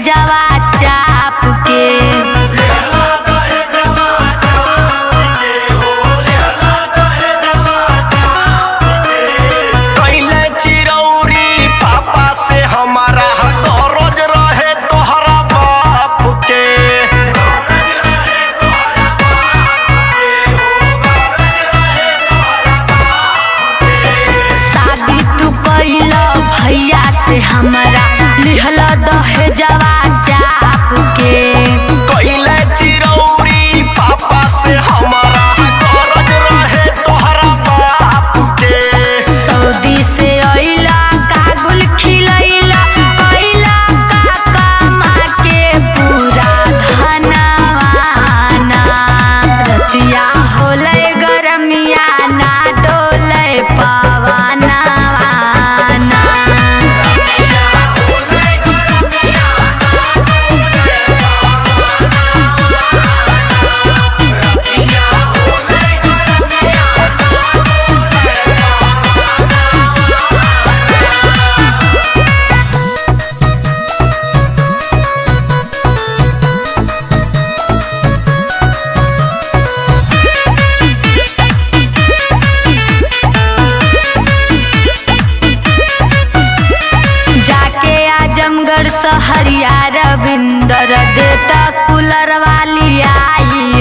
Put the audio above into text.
जवा चाप के। कैले चिरौरी पापा से हमारा गरज रहे तोहरा बाप के। शादी तू कैला भैया से हमारा लिहल दहेजवा चाप के। कैले चिरौरी पापा से हमारा गरज रहे तोहरा बाप के। सऊदी से अइला कागुल खिलैला कैला काका माँ के पूरा धनवाना। रतिया होले गरमिया ना डोले पवनवाना। जाके आजमगढ़ सहरिया रविंदर देता कूलर वाली आई